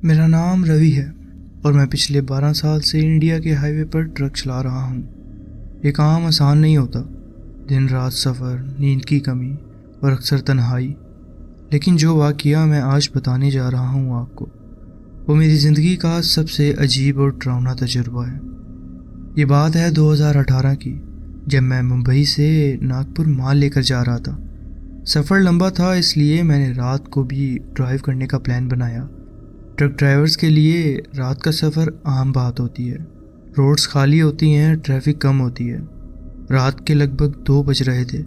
मेरा नाम रवि है और मैं पिछले 12 साल से इंडिया के हाईवे पर ट्रक चला रहा हूँ। ये काम आसान नहीं होता। दिन रात सफ़र, नींद की कमी और अक्सर तन्हाई। लेकिन जो वाक़या मैं आज बताने जा रहा हूँ आपको, वो मेरी ज़िंदगी का सबसे अजीब और डरावना तजुर्बा है। ये बात है 2018 की, जब मैं मुंबई से नागपुर माल लेकर जा रहा था। सफ़र लंबा था, इसलिए मैंने रात को भी ड्राइव करने का प्लान बनाया। ट्रक ड्राइवर्स के लिए रात का सफ़र आम बात होती है। रोड्स खाली होती हैं, ट्रैफिक कम होती है। रात के लगभग 2 बज रहे थे।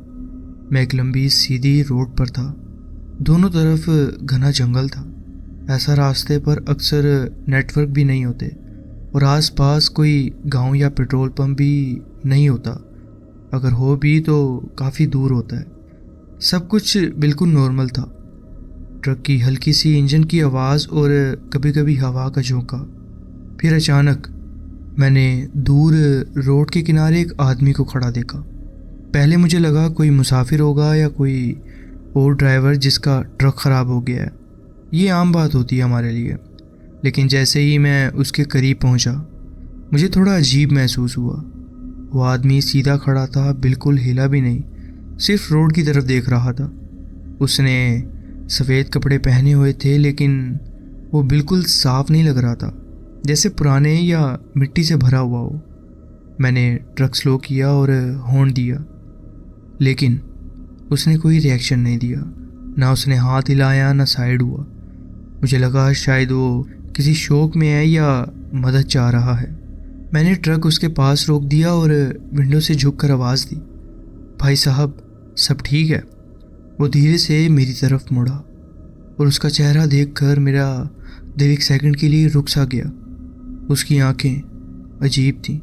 मैं एक लंबी सीधी रोड पर था। दोनों तरफ घना जंगल था। ऐसा रास्ते पर अक्सर नेटवर्क भी नहीं होते और आसपास कोई गांव या पेट्रोल पंप भी नहीं होता। अगर हो भी तो काफ़ी दूर होता है। सब कुछ बिल्कुल नॉर्मल था। ट्रक की हल्की सी इंजन की आवाज़ और कभी कभी हवा का झोंका। फिर अचानक मैंने दूर रोड के किनारे एक आदमी को खड़ा देखा। पहले मुझे लगा कोई मुसाफिर होगा या कोई और ड्राइवर जिसका ट्रक ख़राब हो गया है। ये आम बात होती है हमारे लिए। लेकिन जैसे ही मैं उसके करीब पहुंचा, मुझे थोड़ा अजीब महसूस हुआ। वो आदमी सीधा खड़ा था, बिल्कुल हिला भी नहीं, सिर्फ रोड की तरफ देख रहा था। उसने सफ़ेद कपड़े पहने हुए थे, लेकिन वो बिल्कुल साफ नहीं लग रहा था, जैसे पुराने या मिट्टी से भरा हुआ हो। मैंने ट्रक स्लो किया और हॉर्न दिया, लेकिन उसने कोई रिएक्शन नहीं दिया। ना उसने हाथ हिलाया, ना साइड हुआ। मुझे लगा शायद वो किसी शौक में है या मदद चाह रहा है। मैंने ट्रक उसके पास रोक दिया और विंडो से झुककर आवाज़ दी, भाई साहब, सब ठीक है? वो धीरे से मेरी तरफ मुड़ा और उसका चेहरा देखकर मेरा दिल एक सेकंड के लिए रुक सा गया। उसकी आंखें अजीब थीं,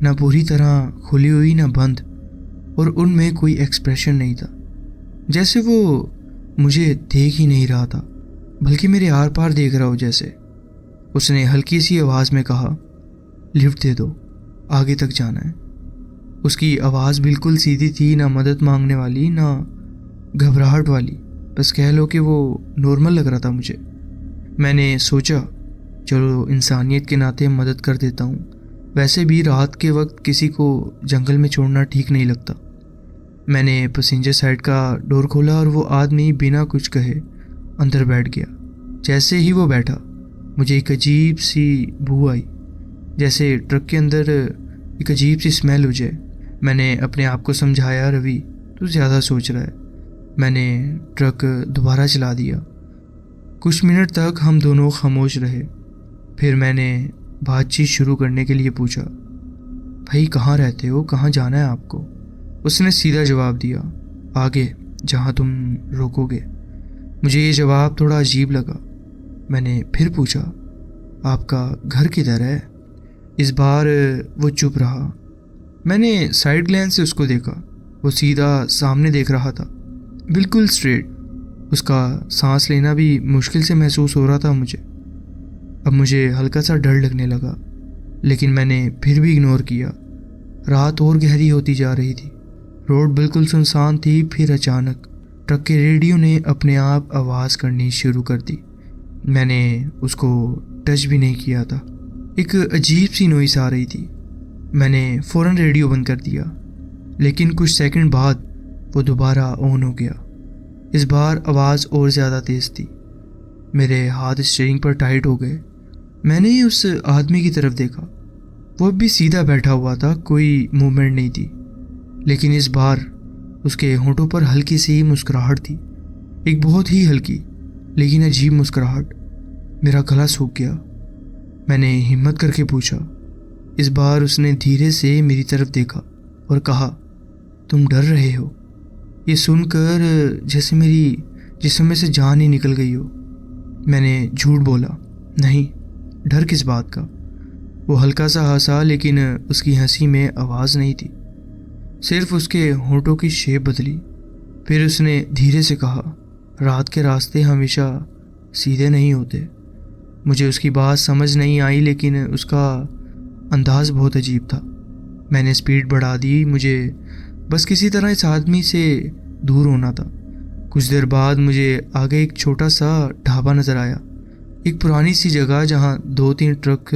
ना पूरी तरह खुली हुई ना बंद, और उनमें कोई एक्सप्रेशन नहीं था, जैसे वो मुझे देख ही नहीं रहा था, बल्कि मेरे आर पार देख रहा हो जैसे। उसने हल्की सी आवाज़ में कहा, लिफ्ट दे दो, आगे तक जाना है। उसकी आवाज़ बिल्कुल सीधी थी, ना मदद मांगने वाली, ना घबराहट वाली। बस कह लो कि वो नॉर्मल लग रहा था मुझे। मैंने सोचा, चलो इंसानियत के नाते मदद कर देता हूँ। वैसे भी रात के वक्त किसी को जंगल में छोड़ना ठीक नहीं लगता। मैंने पैसेंजर साइड का डोर खोला और वो आदमी बिना कुछ कहे अंदर बैठ गया। जैसे ही वो बैठा, मुझे एक अजीब सी बू आई, जैसे ट्रक के अंदर एक अजीब सी स्मेल हो जाए। मैंने अपने आप को समझाया, रवि, तू ज़्यादा सोच रहा है। मैंने ट्रक दोबारा चला दिया। कुछ मिनट तक हम दोनों खामोश रहे। फिर मैंने बातचीत शुरू करने के लिए पूछा, भाई कहाँ रहते हो, कहाँ जाना है आपको? उसने सीधा जवाब दिया, आगे, जहाँ तुम रोकोगे। मुझे ये जवाब थोड़ा अजीब लगा। मैंने फिर पूछा, आपका घर किधर है? इस बार वो चुप रहा। मैंने साइड ग्लैंस से उसको देखा। वो सीधा सामने देख रहा था, बिल्कुल स्ट्रेट। उसका सांस लेना भी मुश्किल से महसूस हो रहा था मुझे। अब मुझे हल्का सा डर लगने लगा, लेकिन मैंने फिर भी इग्नोर किया। रात और गहरी होती जा रही थी। रोड बिल्कुल सुनसान थी। फिर अचानक ट्रक के रेडियो ने अपने आप आवाज़ करनी शुरू कर दी। मैंने उसको टच भी नहीं किया था। एक अजीब सी नॉइस आ रही थी। मैंने फ़ौरन रेडियो बंद कर दिया, लेकिन कुछ सेकंड बाद वो दोबारा ऑन हो गया। इस बार आवाज़ और ज़्यादा तेज़ थी। मेरे हाथ स्टीयरिंग पर टाइट हो गए। मैंने उस आदमी की तरफ देखा। वो भी सीधा बैठा हुआ था, कोई मूवमेंट नहीं थी। लेकिन इस बार उसके होंठों पर हल्की सी मुस्कुराहट थी, एक बहुत ही हल्की लेकिन अजीब मुस्कुराहट। मेरा गला सूख गया। मैंने हिम्मत करके पूछा। इस बार उसने धीरे से मेरी तरफ देखा और कहा, तुम डर रहे हो? ये सुनकर जैसे मेरी जिस्म में से जान ही निकल गई हो। मैंने झूठ बोला, नहीं, डर किस बात का? वो हल्का सा हंसा, लेकिन उसकी हंसी में आवाज़ नहीं थी, सिर्फ उसके होंठों की शेप बदली। फिर उसने धीरे से कहा, रात के रास्ते हमेशा सीधे नहीं होते। मुझे उसकी बात समझ नहीं आई, लेकिन उसका अंदाज़ बहुत अजीब था। मैंने स्पीड बढ़ा दी। मुझे बस किसी तरह इस आदमी से दूर होना था। कुछ देर बाद मुझे आगे एक छोटा सा ढाबा नज़र आया। एक पुरानी सी जगह जहाँ 2-3 ट्रक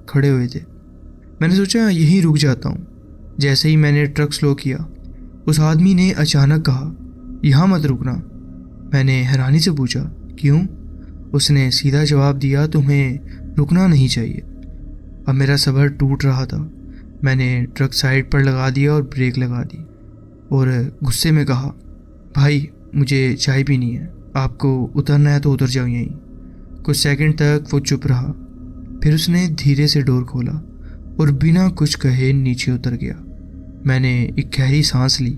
खड़े हुए थे। मैंने सोचा यहीं रुक जाता हूँ। जैसे ही मैंने ट्रक स्लो किया, उस आदमी ने अचानक कहा, यहाँ मत रुकना। मैंने हैरानी से पूछा, क्यों? उसने सीधा जवाब दिया, तुम्हें रुकना नहीं चाहिए। अब मेरा सब्र टूट रहा था। मैंने ट्रक साइड पर लगा दिया और ब्रेक लगा दी और गुस्से में कहा, भाई मुझे चाय पीनी है, आपको उतरना है तो उतर जाओ यहीं। कुछ सेकंड तक वो चुप रहा, फिर उसने धीरे से डोर खोला और बिना कुछ कहे नीचे उतर गया। मैंने एक गहरी सांस ली,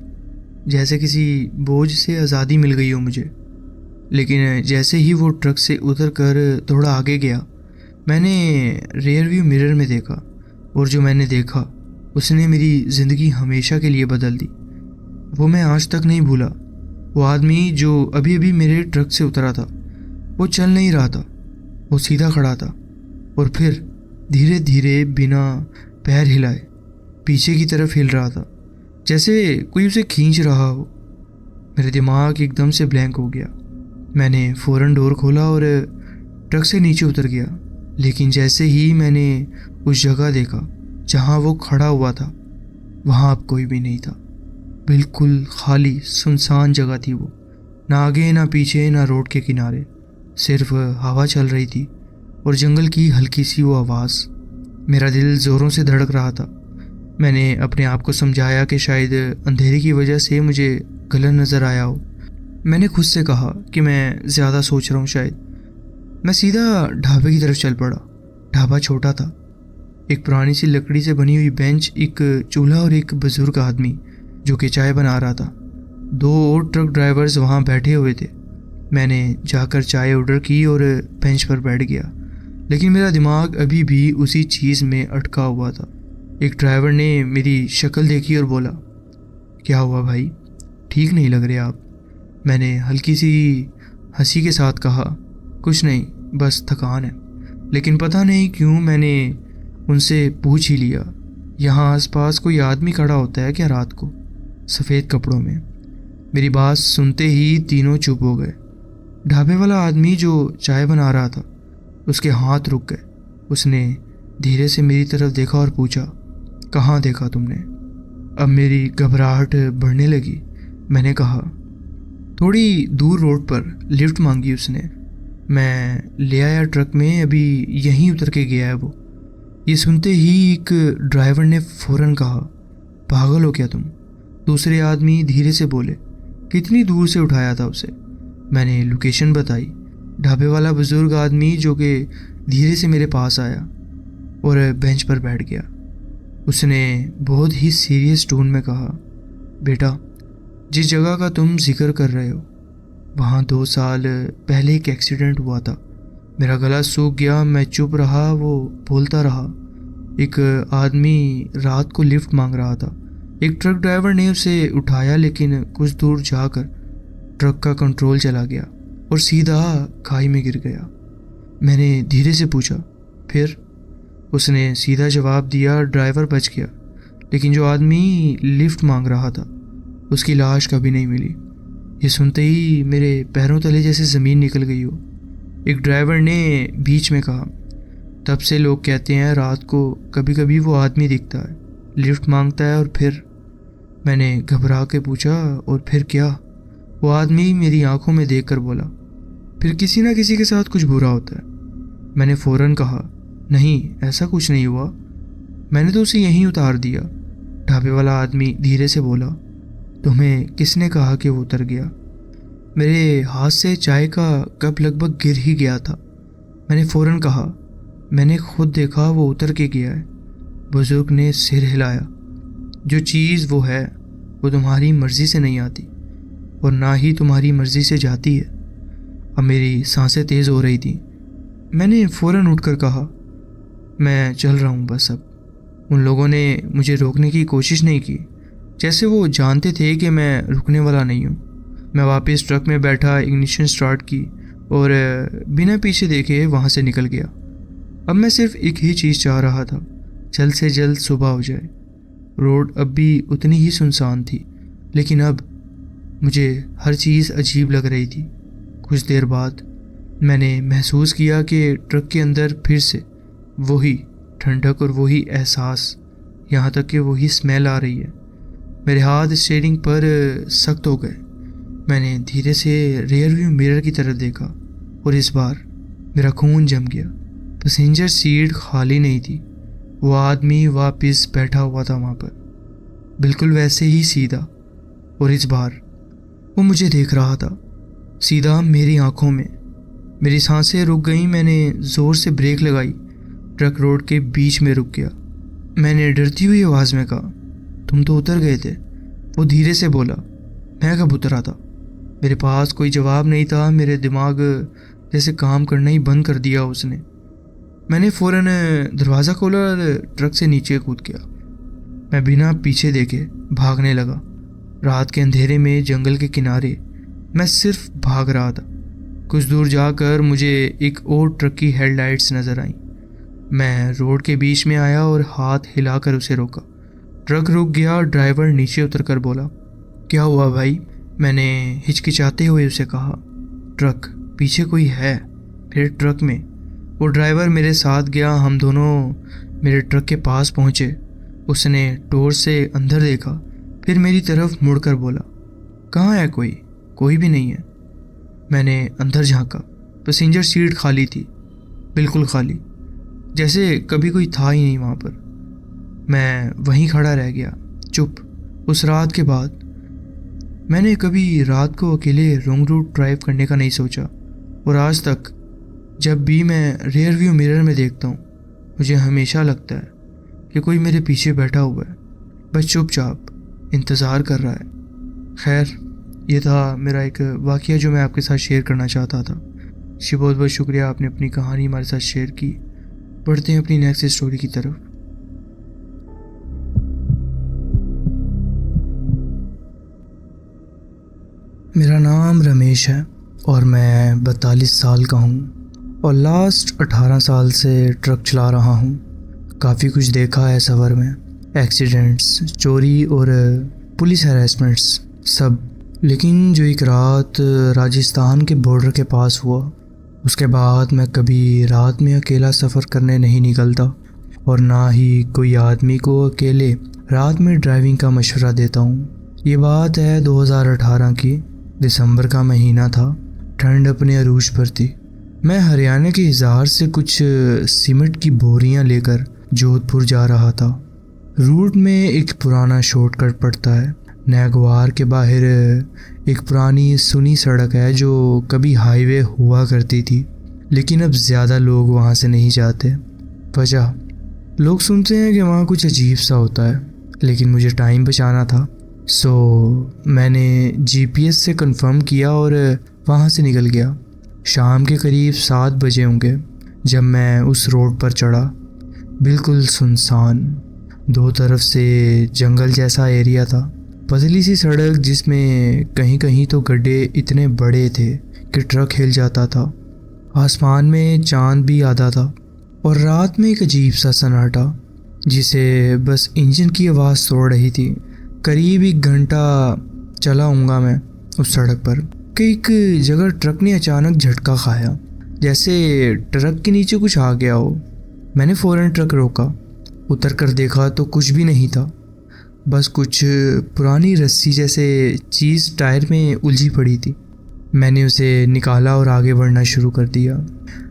जैसे किसी बोझ से आज़ादी मिल गई हो मुझे। लेकिन जैसे ही वो ट्रक से उतर कर थोड़ा आगे गया, मैंने रियर व्यू मिरर में देखा और जो मैंने देखा उसने मेरी ज़िंदगी हमेशा के लिए बदल दी। वो मैं आज तक नहीं भूला। वो आदमी जो अभी अभी मेरे ट्रक से उतरा था, वो चल नहीं रहा था, वो सीधा खड़ा था और फिर धीरे धीरे बिना पैर हिलाए पीछे की तरफ हिल रहा था, जैसे कोई उसे खींच रहा हो। मेरा दिमाग एकदम से ब्लैंक हो गया। मैंने फ़ौरन डोर खोला और ट्रक से नीचे उतर गया। लेकिन जैसे ही मैंने उस जगह देखा जहाँ वो खड़ा हुआ था, वहाँ अब कोई भी नहीं था। बिल्कुल खाली सुनसान जगह थी वो। ना आगे ना पीछे ना रोड के किनारे, सिर्फ हवा चल रही थी और जंगल की हल्की सी वो आवाज़। मेरा दिल ज़ोरों से धड़क रहा था। मैंने अपने आप को समझाया कि शायद अंधेरे की वजह से मुझे गलत नज़र आया हो। मैंने खुद से कहा कि मैं ज़्यादा सोच रहा हूँ शायद। मैं सीधा ढाबे की तरफ चल पड़ा। ढाबा छोटा था, एक पुरानी सी लकड़ी से बनी हुई बेंच, एक चूल्हा और एक बुजुर्ग आदमी जो कि चाय बना रहा था। 2 और ट्रक ड्राइवर्स वहाँ बैठे हुए थे। मैंने जाकर चाय ऑर्डर की और बेंच पर बैठ गया, लेकिन मेरा दिमाग अभी भी उसी चीज़ में अटका हुआ था। एक ड्राइवर ने मेरी शक्ल देखी और बोला, क्या हुआ भाई, ठीक नहीं लग रहे आप? मैंने हल्की सी हंसी के साथ कहा, कुछ नहीं, बस थकान है। लेकिन पता नहीं क्यों मैंने उनसे पूछ ही लिया, यहाँ आसपास कोई आदमी खड़ा होता है क्या रात को, सफ़ेद कपड़ों में? मेरी बात सुनते ही तीनों चुप हो गए। ढाबे वाला आदमी जो चाय बना रहा था, उसके हाथ रुक गए। उसने धीरे से मेरी तरफ देखा और पूछा, कहाँ देखा तुमने? अब मेरी घबराहट बढ़ने लगी। मैंने कहा, थोड़ी दूर रोड पर। लिफ्ट मांगी उसने। मैं ले आया ट्रक में, अभी यहीं उतर के गया है वो। ये सुनते ही एक ड्राइवर ने फ़ौरन कहा, पागल हो क्या तुम? दूसरे आदमी धीरे से बोले, कितनी दूर से उठाया था उसे? मैंने लोकेशन बताई। ढाबे वाला बुजुर्ग आदमी जो कि धीरे से मेरे पास आया और बेंच पर बैठ गया। उसने बहुत ही सीरियस टोन में कहा, बेटा, जिस जगह का तुम जिक्र कर रहे हो, वहाँ 2 साल पहले एक एक्सीडेंट हुआ था। मेरा गला सूख गया। मैं चुप रहा, वो बोलता रहा। एक आदमी रात को लिफ्ट मांग रहा था। एक ट्रक ड्राइवर ने उसे उठाया, लेकिन कुछ दूर जाकर ट्रक का कंट्रोल चला गया और सीधा खाई में गिर गया। मैंने धीरे से पूछा, फिर? उसने सीधा जवाब दिया, ड्राइवर बच गया, लेकिन जो आदमी लिफ्ट मांग रहा था, उसकी लाश कभी नहीं मिली। ये सुनते ही मेरे पैरों तले जैसे ज़मीन निकल गई हो। एक ड्राइवर ने बीच में कहा, तब से लोग कहते हैं रात को कभी कभी वो आदमी दिखता है, लिफ्ट मांगता है और फिर? मैंने घबरा के पूछा, और फिर क्या? वो आदमी मेरी आंखों में देखकर बोला, फिर किसी ना किसी के साथ कुछ बुरा होता है। मैंने फ़ौरन कहा, नहीं, ऐसा कुछ नहीं हुआ, मैंने तो उसे यहीं उतार दिया। ढाबे वाला आदमी धीरे से बोला, तुम्हें किसने कहा कि वो उतर गया? मेरे हाथ से चाय का कप लगभग गिर ही गया था। मैंने फ़ौरन कहा, मैंने खुद देखा, वो उतर के गया है। बुजुर्ग ने सिर हिलाया, जो चीज़ वो है वो तुम्हारी मर्ज़ी से नहीं आती और ना ही तुम्हारी मर्ज़ी से जाती है। अब मेरी सांसें तेज़ हो रही थी। मैंने फ़ौरन उठकर कहा, मैं चल रहा हूँ बस अब। उन लोगों ने मुझे रोकने की कोशिश नहीं की, जैसे वो जानते थे कि मैं रुकने वाला नहीं हूँ। मैं वापस ट्रक में बैठा, इग्निशन स्टार्ट की और बिना पीछे देखे वहाँ से निकल गया। अब मैं सिर्फ एक ही चीज़ चाह रहा था, जल्द से जल्द सुबह हो जाए। रोड अब भी उतनी ही सुनसान थी, लेकिन अब मुझे हर चीज़ अजीब लग रही थी। कुछ देर बाद मैंने महसूस किया कि ट्रक के अंदर फिर से वही ठंडक और वही एहसास, यहाँ तक कि वही स्मेल आ रही है। मेरे हाथ स्टीयरिंग पर सख्त हो गए। मैंने धीरे से रियर व्यू मिरर की तरफ देखा और इस बार मेरा खून जम गया। पैसेंजर सीट खाली नहीं थी, वो आदमी वापस बैठा हुआ था वहाँ पर, बिल्कुल वैसे ही सीधा। और इस बार वो मुझे देख रहा था, सीधा मेरी आंखों में। मेरी सांसें रुक गईं। मैंने ज़ोर से ब्रेक लगाई। ट्रक रोड के बीच में रुक गया। मैंने डरती हुई आवाज़ में कहा, तुम तो उतर गए थे। वो धीरे से बोला, मैं कब उतरा था? मेरे पास कोई जवाब नहीं था। मेरे दिमाग जैसे काम करना ही बंद कर दिया उसने। मैंने फ़ौरन दरवाज़ा खोला और ट्रक से नीचे कूद गया। मैं बिना पीछे देखे भागने लगा। रात के अंधेरे में जंगल के किनारे मैं सिर्फ भाग रहा था। कुछ दूर जाकर मुझे एक और ट्रक की हेडलाइट्स नज़र आईं। मैं रोड के बीच में आया और हाथ हिलाकर उसे रोका। ट्रक रुक गया। ड्राइवर नीचे उतरकर बोला, क्या हुआ भाई? मैंने हिचकिचाते हुए उसे कहा, ट्रक पीछे कोई है। फिर ट्रक में वो ड्राइवर मेरे साथ गया। हम दोनों मेरे ट्रक के पास पहुँचे। उसने टॉर्च से अंदर देखा, फिर मेरी तरफ मुड़कर बोला, कहाँ है कोई? कोई भी नहीं है। मैंने अंदर झांका। पैसेंजर सीट खाली थी, बिल्कुल खाली, जैसे कभी कोई था ही नहीं वहाँ पर। मैं वहीं खड़ा रह गया, चुप। उस रात के बाद मैंने कभी रात को अकेले रॉन्ग रूट ड्राइव करने का नहीं सोचा। और आज तक जब भी मैं रियर व्यू मिरर में देखता हूँ, मुझे हमेशा लगता है कि कोई मेरे पीछे बैठा हुआ है, बस चुपचाप इंतज़ार कर रहा है। खैर, ये था मेरा एक वाक़या जो मैं आपके साथ शेयर करना चाहता था। जी बहुत बहुत शुक्रिया, आपने अपनी कहानी हमारे साथ शेयर की। बढ़ते हैं अपनी नेक्स्ट स्टोरी की तरफ। मेरा नाम रमेश है और मैं 42 साल का हूँ और लास्ट 18 साल से ट्रक चला रहा हूँ। काफ़ी कुछ देखा है सफ़र में, एक्सीडेंट्स, चोरी और पुलिस हैरेसमेंट्स सब। लेकिन जो एक रात राजस्थान के बॉर्डर के पास हुआ, उसके बाद मैं कभी रात में अकेला सफ़र करने नहीं निकलता और ना ही कोई आदमी को अकेले रात में ड्राइविंग का मशवरा देता हूँ। ये बात है 2018 की, दिसंबर का महीना था। ठंड अपने अरूज पर थी। मैं हरियाणा के हिसार से कुछ सीमेंट की बोरियां लेकर जोधपुर जा रहा था। रूट में एक पुराना शॉर्टकट पड़ता है। नागवार के बाहर एक पुरानी सुनी सड़क है जो कभी हाईवे हुआ करती थी, लेकिन अब ज़्यादा लोग वहाँ से नहीं जाते। वजह, लोग सुनते हैं कि वहाँ कुछ अजीब सा होता है, लेकिन मुझे टाइम बचाना था। सो मैंने जीपीएस से कंफर्म किया और वहाँ से निकल गया। शाम के करीब 7 बजे होंगे जब मैं उस रोड पर चढ़ा। बिल्कुल सुनसान, दो तरफ से जंगल जैसा एरिया था। पतली सी सड़क जिसमें कहीं कहीं तो गड्ढे इतने बड़े थे कि ट्रक हिल जाता था। आसमान में चांद भी आधा था और रात में एक अजीब सा सन्नाटा जिसे बस इंजन की आवाज़ तोड़ रही थी। करीब 1 घंटा चला होऊंगा मैं उस सड़क पर कि एक जगह ट्रक ने अचानक झटका खाया, जैसे ट्रक के नीचे कुछ आ गया हो। मैंने फ़ौरन ट्रक रोका, उतर कर देखा तो कुछ भी नहीं था, बस कुछ पुरानी रस्सी जैसे चीज़ टायर में उलझी पड़ी थी। मैंने उसे निकाला और आगे बढ़ना शुरू कर दिया,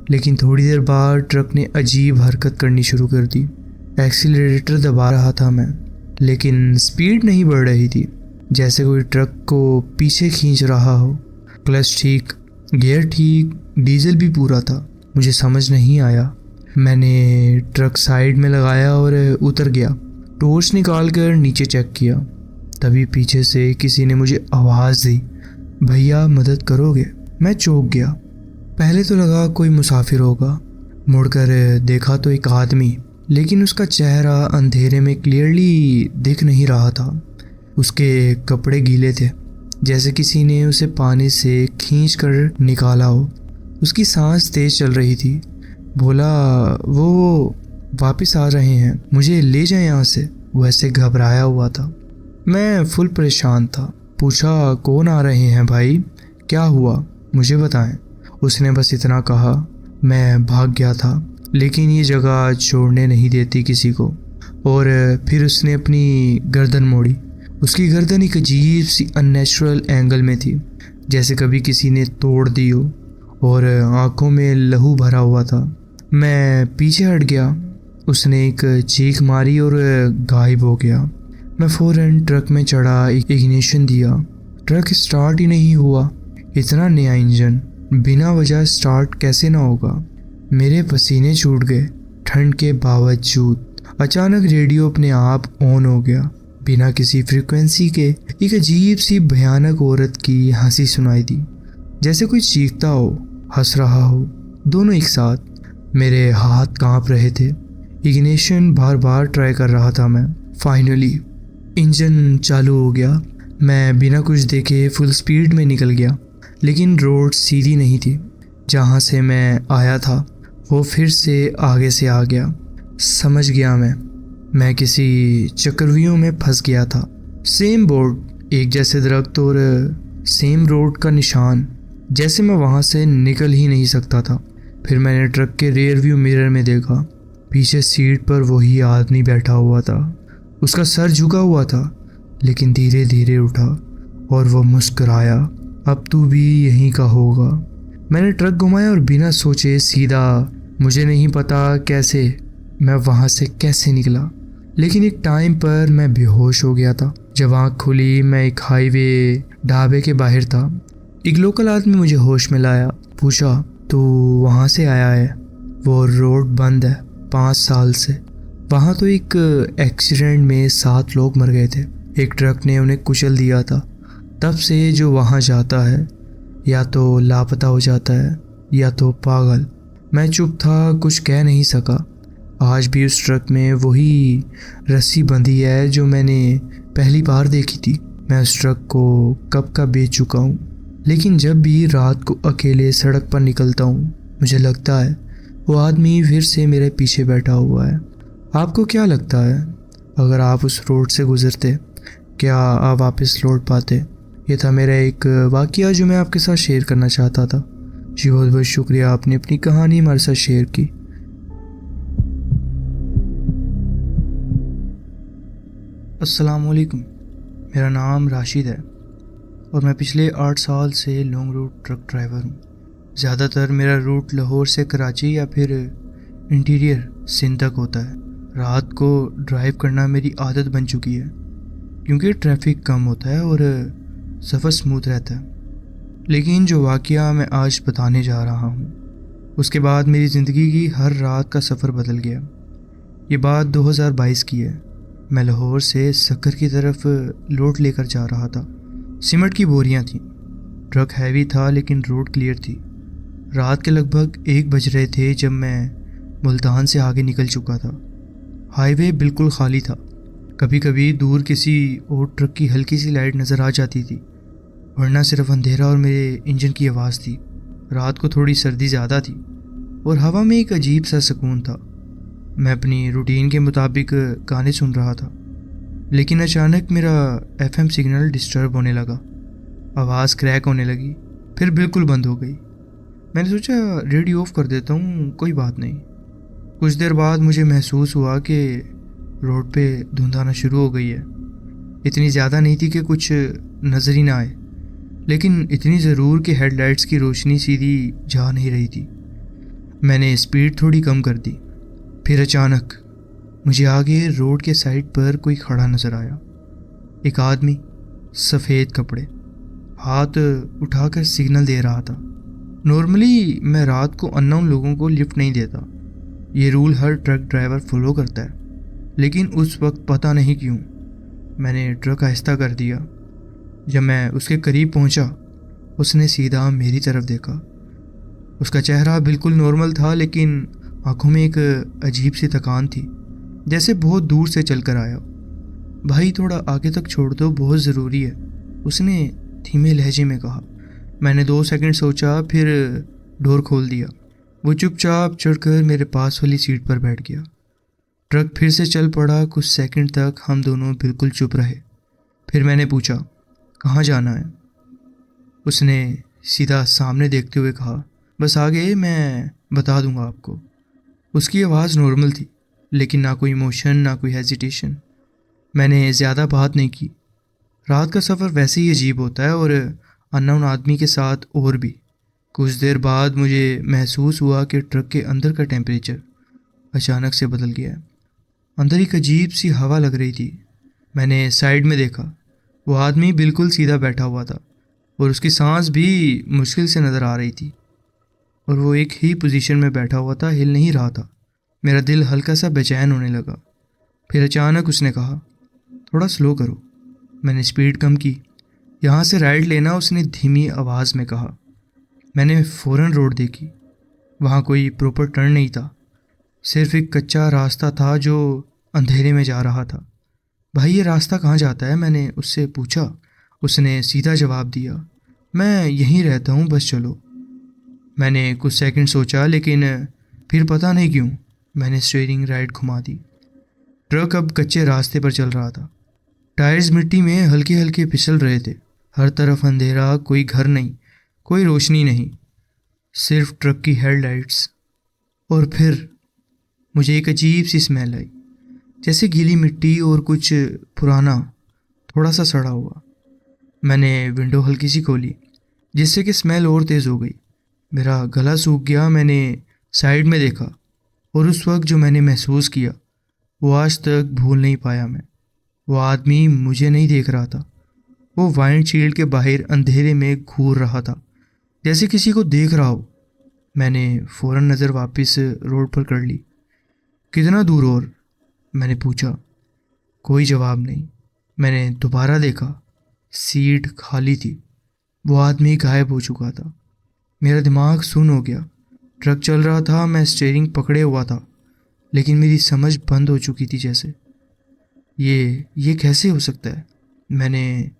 लेकिन थोड़ी देर बाद ट्रक ने अजीब हरकत करनी शुरू कर दी। एक्सीलरेटर दबा रहा था मैं, लेकिन स्पीड नहीं बढ़ रही थी, जैसे कोई ट्रक को पीछे खींच रहा हो। क्लच ठीक, गियर ठीक, डीजल भी पूरा था। मुझे समझ नहीं आया। मैंने ट्रक साइड में लगाया और उतर गया। टॉर्च निकाल कर नीचे चेक किया, तभी पीछे से किसी ने मुझे आवाज़ दी, भैया मदद करोगे? मैं चौंक गया। पहले तो लगा कोई मुसाफिर होगा, मुड़कर देखा तो एक आदमी, लेकिन उसका चेहरा अंधेरे में क्लियरली दिख नहीं रहा था। उसके कपड़े गीले थे, जैसे किसी ने उसे पानी से खींच कर निकाला हो। उसकी सांस तेज चल रही थी। बोला, वो वापस आ रहे हैं, मुझे ले जाएं यहाँ से। वो ऐसे घबराया हुआ था। मैं फुल परेशान था। पूछा, कौन आ रहे हैं भाई, क्या हुआ, मुझे बताएं। उसने बस इतना कहा। मैं भाग गया था, लेकिन ये जगह छोड़ने नहीं देती किसी को। और फिर उसने अपनी गर्दन मोड़ी। उसकी गर्दन एक अजीब सी अननेचुरल एंगल में थी, जैसे कभी किसी ने तोड़ दी हो, और आंखों में लहू भरा हुआ था। मैं पीछे हट गया। उसने एक चीख मारी और गायब हो गया। मैं फ़ौरन ट्रक में चढ़ा, इग्निशन दिया। ट्रक स्टार्ट ही नहीं हुआ। इतना नया इंजन बिना वजह स्टार्ट कैसे ना होगा। मेरे पसीने छूट गए ठंड के बावजूद। अचानक रेडियो अपने आप ऑन हो गया, बिना किसी फ्रीक्वेंसी के। एक अजीब सी भयानक औरत की हंसी सुनाई दी, जैसे कोई चीखता हो, हंस रहा हो, दोनों एक साथ। मेरे हाथ कांप रहे थे। इग्निशन बार बार ट्राई कर रहा था मैं। फाइनली इंजन चालू हो गया। मैं बिना कुछ देखे फुल स्पीड में निकल गया, लेकिन रोड सीधी नहीं थी। जहाँ से मैं आया था वो फिर से आगे से आ गया। समझ गया मैं किसी चक्रव्यूह में फंस गया था। सेम बोर्ड, एक जैसे दरख्त और सेम रोड का निशान, जैसे मैं वहाँ से निकल ही नहीं सकता था। फिर मैंने ट्रक के रियर व्यू मिरर में देखा। पीछे सीट पर वही आदमी बैठा हुआ था। उसका सर झुका हुआ था, लेकिन धीरे धीरे उठा और वो मुस्कुराया। अब तू भी यहीं का होगा। मैंने ट्रक घुमाया और बिना सोचे सीधा, मुझे नहीं पता कैसे मैं वहाँ से कैसे निकला, लेकिन एक टाइम पर मैं बेहोश हो गया था। जब आँख खुली मैं एक हाईवे ढाबे के बाहर था। एक लोकल आदमी मुझे होश में लाया। पूछा, तू वहाँ से आया है? वो रोड बंद है 5 साल से। वहाँ तो एक एक्सीडेंट में 7 लोग मर गए थे। एक ट्रक ने उन्हें कुचल दिया था। तब से जो वहाँ जाता है या तो लापता हो जाता है या तो पागल। मैं चुप था, कुछ कह नहीं सका। आज भी उस ट्रक में वही रस्सी बंधी है जो मैंने पहली बार देखी थी। मैं उस ट्रक को कब का बेच चुका हूँ, लेकिन जब भी रात को अकेले सड़क पर निकलता हूँ मुझे लगता है वो आदमी फिर से मेरे पीछे बैठा हुआ है। आपको क्या लगता है, अगर आप उस रोड से गुजरते, क्या आप वापस लौट पाते? ये था मेरा एक वाकया जो मैं आपके साथ शेयर करना चाहता था। जी बहुत बहुत शुक्रिया, आपने अपनी कहानी हमारे साथ शेयर की। अस्सलाम वालेकुम, मेरा नाम राशिद है और मैं पिछले 8 साल से लॉन्ग रूट ट्रक ड्राइवर हूँ। ज़्यादातर मेरा रूट लाहौर से कराची या फिर इंटीरियर सिंध तक होता है। रात को ड्राइव करना मेरी आदत बन चुकी है, क्योंकि ट्रैफिक कम होता है और सफ़र स्मूथ रहता है। लेकिन जो वाक़या मैं आज बताने जा रहा हूँ, उसके बाद मेरी ज़िंदगी की हर रात का सफ़र बदल गया। ये बात 2022 की है। मैं लाहौर से सक्कर की तरफ लोड लेकर जा रहा था। सीमेंट की बोरियां थीं। ट्रक हैवी था लेकिन रोड क्लियर थी। रात के लगभग 1 बज रहे थे जब मैं मुल्तान से आगे निकल चुका था। हाईवे बिल्कुल खाली था। कभी कभी दूर किसी और ट्रक की हल्की सी लाइट नज़र आ जाती थी, वरना सिर्फ अंधेरा और मेरे इंजन की आवाज़ थी। रात को थोड़ी सर्दी ज़्यादा थी और हवा में एक अजीब सा सुकून था। मैं अपनी रूटीन के मुताबिक गाने सुन रहा था, लेकिन अचानक मेरा एफएम सिग्नल डिस्टर्ब होने लगा। आवाज़ क्रैक होने लगी, फिर बिल्कुल बंद हो गई। मैंने सोचा रेडियो ऑफ कर देता हूँ, कोई बात नहीं। कुछ देर बाद मुझे महसूस हुआ कि रोड पे धुंध आना शुरू हो गई है। इतनी ज़्यादा नहीं थी कि कुछ नज़र ही ना आए, लेकिन इतनी ज़रूर कि हेडलाइट्स की रोशनी सीधी जा नहीं रही थी। मैंने स्पीड थोड़ी कम कर दी। फिर अचानक मुझे आगे रोड के साइड पर कोई खड़ा नज़र आया। एक आदमी, सफ़ेद कपड़े, हाथ उठाकर सिग्नल दे रहा था। नॉर्मली मैं रात को अननोन लोगों को लिफ्ट नहीं देता, ये रूल हर ट्रक ड्राइवर फॉलो करता है, लेकिन उस वक्त पता नहीं क्यों मैंने ट्रक आहिस्ता कर दिया। जब मैं उसके करीब पहुंचा, उसने सीधा मेरी तरफ देखा। उसका चेहरा बिल्कुल नॉर्मल था, लेकिन आंखों में एक अजीब सी थकान थी, जैसे बहुत दूर से चल कर आया। भाई थोड़ा आगे तक छोड़ दो, बहुत ज़रूरी है, उसने धीमे लहजे में कहा। मैंने 2 सेकंड सोचा, फिर डोर खोल दिया। वो चुपचाप चढ़कर मेरे पास वाली सीट पर बैठ गया। ट्रक फिर से चल पड़ा। कुछ सेकंड तक हम दोनों बिल्कुल चुप रहे। फिर मैंने पूछा, कहाँ जाना है? उसने सीधा सामने देखते हुए कहा, बस आगे मैं बता दूंगा आपको। उसकी आवाज़ नॉर्मल थी, लेकिन ना कोई इमोशन ना कोई हेजिटेशन। मैंने ज़्यादा बात नहीं की। रात का सफ़र वैसे ही अजीब होता है, और अननोन आदमी के साथ और भी। कुछ देर बाद मुझे महसूस हुआ कि ट्रक के अंदर का टेम्परेचर अचानक से बदल गया। अंदर एक अजीब सी हवा लग रही थी। मैंने साइड में देखा। वो आदमी बिल्कुल सीधा बैठा हुआ था, और उसकी सांस भी मुश्किल से नज़र आ रही थी, और वो एक ही पोजीशन में बैठा हुआ था, हिल नहीं रहा था। मेरा दिल हल्का सा बेचैन होने लगा। फिर अचानक उसने कहा, थोड़ा स्लो करो। मैंने स्पीड कम की। यहाँ से राइट लेना, उसने धीमी आवाज़ में कहा। मैंने फ़ौरन रोड देखी। वहाँ कोई प्रॉपर टर्न नहीं था, सिर्फ एक कच्चा रास्ता था जो अंधेरे में जा रहा था। भाई, ये रास्ता कहाँ जाता है? मैंने उससे पूछा। उसने सीधा जवाब दिया, मैं यहीं रहता हूँ, बस चलो। मैंने कुछ सेकंड सोचा, लेकिन फिर पता नहीं क्यों मैंने स्टीयरिंग राइट घुमा दी। ट्रक अब कच्चे रास्ते पर चल रहा था। टायर्स मिट्टी में हल्के हल्के फिसल रहे थे। हर तरफ अंधेरा, कोई घर नहीं, कोई रोशनी नहीं, सिर्फ ट्रक की हेडलाइट्स। और फिर मुझे एक अजीब सी स्मेल आई, जैसे गीली मिट्टी और कुछ पुराना, थोड़ा सा सड़ा हुआ। मैंने विंडो हल्की सी खोली, जिससे कि स्मेल और तेज़ हो गई। मेरा गला सूख गया। मैंने साइड में देखा, और उस वक्त जो मैंने महसूस किया वो आज तक भूल नहीं पाया मैं। वो आदमी मुझे नहीं देख रहा था। वो वाइंड शील्ड के बाहर अंधेरे में घूर रहा था, जैसे किसी को देख रहा हो। मैंने फ़ौरन नज़र वापस रोड पर कर ली। कितना दूर और? मैंने पूछा। कोई जवाब नहीं। मैंने दोबारा देखा। सीट खाली थी। वो आदमी गायब हो चुका था। मेरा दिमाग सुन्न हो गया। ट्रक चल रहा था, मैं स्टीयरिंग पकड़े हुआ था, लेकिन मेरी समझ बंद हो चुकी थी जैसे। ये कैसे हो सकता है? मैंने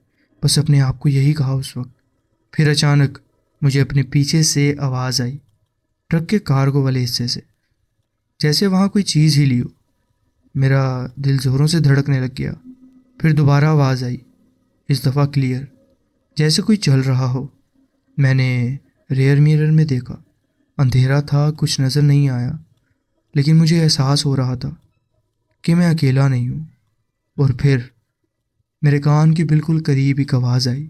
बस अपने आप को यही कहा उस वक्त। फिर अचानक मुझे अपने पीछे से आवाज़ आई, ट्रक के कार्गो वाले हिस्से से, जैसे वहाँ कोई चीज़ हिली हो। मेरा दिल ज़ोरों से धड़कने लग गया। फिर दोबारा आवाज़ आई, इस दफ़ा क्लियर, जैसे कोई चल रहा हो। मैंने रेयर मिरर में देखा। अंधेरा था, कुछ नज़र नहीं आया, लेकिन मुझे एहसास हो रहा था कि मैं अकेला नहीं हूँ। और फिर मेरे कान के बिल्कुल करीब एक आवाज़ आई,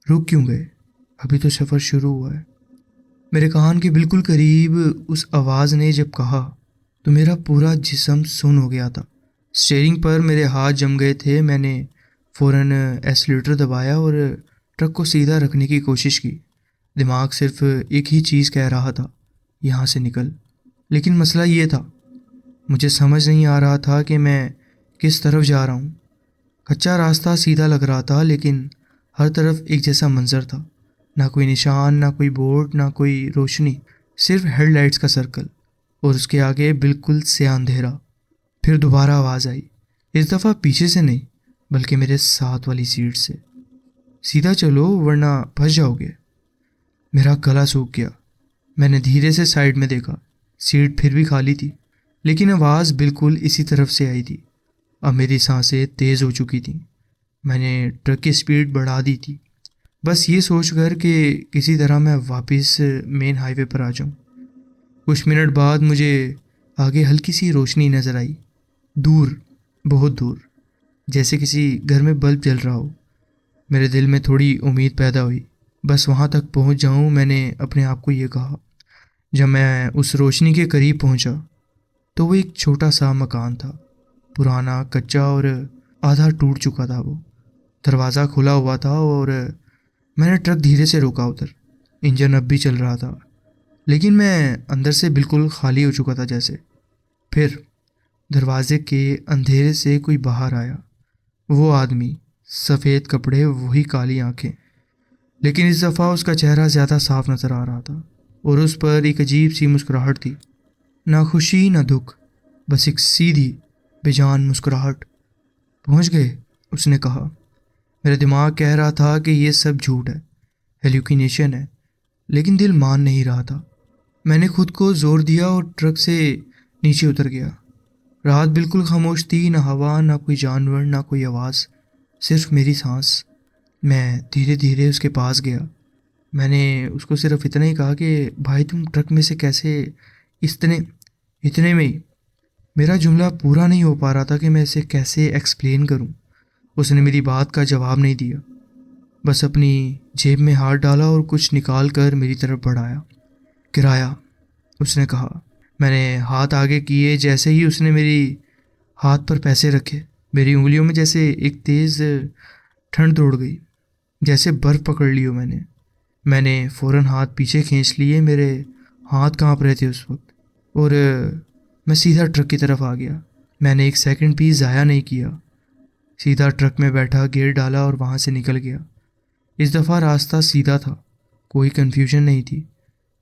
रुक क्यों गए? अभी तो सफ़र शुरू हुआ है। मेरे कान के बिल्कुल करीब उस आवाज़ ने जब कहा, तो मेरा पूरा जिस्म सुन्न हो गया था। स्टीयरिंग पर मेरे हाथ जम गए थे। मैंने फ़ौरन एक्सीलरेटर दबाया और ट्रक को सीधा रखने की कोशिश की। दिमाग सिर्फ एक ही चीज़ कह रहा था, यहाँ से निकल। लेकिन मसला ये था, मुझे समझ नहीं आ रहा था कि मैं किस तरफ जा रहा हूँ। कच्चा रास्ता सीधा लग रहा था, लेकिन हर तरफ एक जैसा मंजर था। ना कोई निशान, ना कोई बोर्ड, ना कोई रोशनी, सिर्फ हेडलाइट्स का सर्कल, और उसके आगे बिल्कुल से अंधेरा। फिर दोबारा आवाज़ आई, इस दफ़ा पीछे से नहीं, बल्कि मेरे साथ वाली सीट से, सीधा चलो वरना फंस जाओगे। मेरा गला सूख गया। मैंने धीरे से साइड में देखा। सीट फिर भी खाली थी, लेकिन आवाज़ बिल्कुल इसी तरफ से आई थी। अब मेरी सांसें तेज़ हो चुकी थीं। मैंने ट्रक की स्पीड बढ़ा दी थी, बस ये सोचकर कि किसी तरह मैं वापस मेन हाईवे पर आ जाऊं। कुछ मिनट बाद मुझे आगे हल्की सी रोशनी नज़र आई, दूर, बहुत दूर, जैसे किसी घर में बल्ब जल रहा हो। मेरे दिल में थोड़ी उम्मीद पैदा हुई, बस वहाँ तक पहुँच जाऊँ, मैंने अपने आप को ये कहा। जब मैं उस रोशनी के करीब पहुँचा, तो वो एक छोटा सा मकान था, पुराना, कच्चा और आधा टूट चुका था। वो दरवाज़ा खुला हुआ था, और मैंने ट्रक धीरे से रोका उधर। इंजन अब भी चल रहा था, लेकिन मैं अंदर से बिल्कुल खाली हो चुका था जैसे। फिर दरवाजे के अंधेरे से कोई बाहर आया। वो आदमी, सफ़ेद कपड़े, वही काली आंखें, लेकिन इस दफ़ा उसका चेहरा ज़्यादा साफ नज़र आ रहा था, और उस पर एक अजीब सी मुस्कुराहट थी। ना खुशी ना दुख, बस एक सीधी बेजान मुस्कुराहट। पहुंच गए, उसने कहा। मेरा दिमाग कह रहा था कि ये सब झूठ है, हेल्यूसिनेशन है, लेकिन दिल मान नहीं रहा था। मैंने खुद को जोर दिया और ट्रक से नीचे उतर गया। रात बिल्कुल खामोश थी, ना हवा, ना कोई जानवर, ना कोई आवाज़, सिर्फ मेरी सांस। मैं धीरे धीरे उसके पास गया। मैंने उसको सिर्फ इतना ही कहा कि भाई तुम ट्रक में से कैसे इतने में ही। मेरा जुमला पूरा नहीं हो पा रहा था कि मैं इसे कैसे एक्सप्लेन करूं। उसने मेरी बात का जवाब नहीं दिया, बस अपनी जेब में हाथ डाला और कुछ निकाल कर मेरी तरफ बढ़ाया। किराया, उसने कहा। मैंने हाथ आगे किए। जैसे ही उसने मेरी हाथ पर पैसे रखे, मेरी उंगलियों में जैसे एक तेज़ ठंड दौड़ गई, जैसे बर्फ़ पकड़ ली हो मैंने फ़ौरन हाथ पीछे खींच लिए। मेरे हाथ कांप रहे थे उस वक्त, और मैं सीधा ट्रक की तरफ आ गया। मैंने एक सेकंड भी ज़ाया नहीं किया, सीधा ट्रक में बैठा, गियर डाला और वहाँ से निकल गया। इस दफ़ा रास्ता सीधा था, कोई कन्फ्यूजन नहीं थी।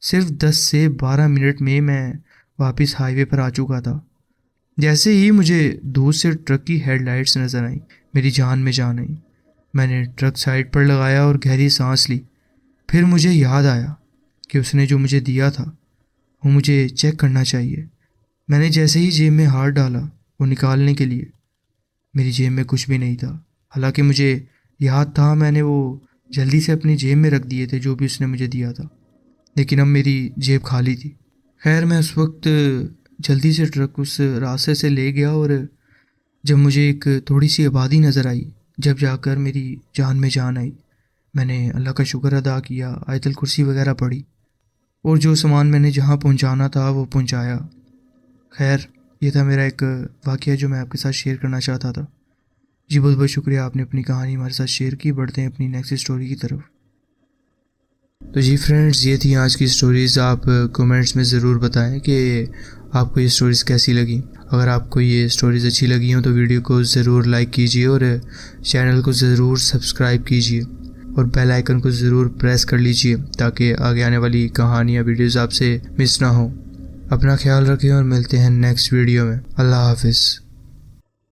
सिर्फ 10 से 12 मिनट में मैं वापस हाईवे पर आ चुका था। जैसे ही मुझे दूर से ट्रक की हेडलाइट्स नज़र आईं, मेरी जान में जान आई। मैंने ट्रक साइड पर लगाया और गहरी सांस ली। फिर मुझे याद आया कि उसने जो मुझे दिया था वो मुझे चेक करना चाहिए। मैंने जैसे ही जेब में हाथ डाला वो निकालने के लिए, मेरी जेब में कुछ भी नहीं था। हालांकि मुझे याद था मैंने वो जल्दी से अपनी जेब में रख दिए थे जो भी उसने मुझे दिया था, लेकिन अब मेरी जेब खाली थी। खैर, मैं उस वक्त जल्दी से ट्रक उस रास्ते से ले गया, और जब मुझे एक थोड़ी सी आबादी नज़र आई, जब जाकर मेरी जान में जान आई, मैंने अल्लाह का शुक्र अदा किया, आयतल कुर्सी वगैरह पढ़ी, और जो सामान मैंने जहाँ पहुँचाना था वो पहुँचाया। खैर, ये था मेरा एक वाक़या जो मैं आपके साथ शेयर करना चाहता था। जी बहुत बहुत शुक्रिया, आपने अपनी कहानी हमारे साथ शेयर की। बढ़ते हैं अपनी नेक्स्ट स्टोरी की तरफ। तो जी फ्रेंड्स, ये थी आज की स्टोरीज़। आप कमेंट्स में ज़रूर बताएं कि आपको ये स्टोरीज़ कैसी लगी। अगर आपको ये स्टोरीज़ अच्छी लगी हो तो वीडियो को ज़रूर लाइक कीजिए और चैनल को ज़रूर सब्सक्राइब कीजिए और बेल आइकन को ज़रूर प्रेस कर लीजिए ताकि आगे आने वाली कहानियाँ वीडियोज़ आपसे मिस ना हो। अपना ख्याल रखें और मिलते हैं नेक्स्ट वीडियो में। अल्लाह हाफिज़।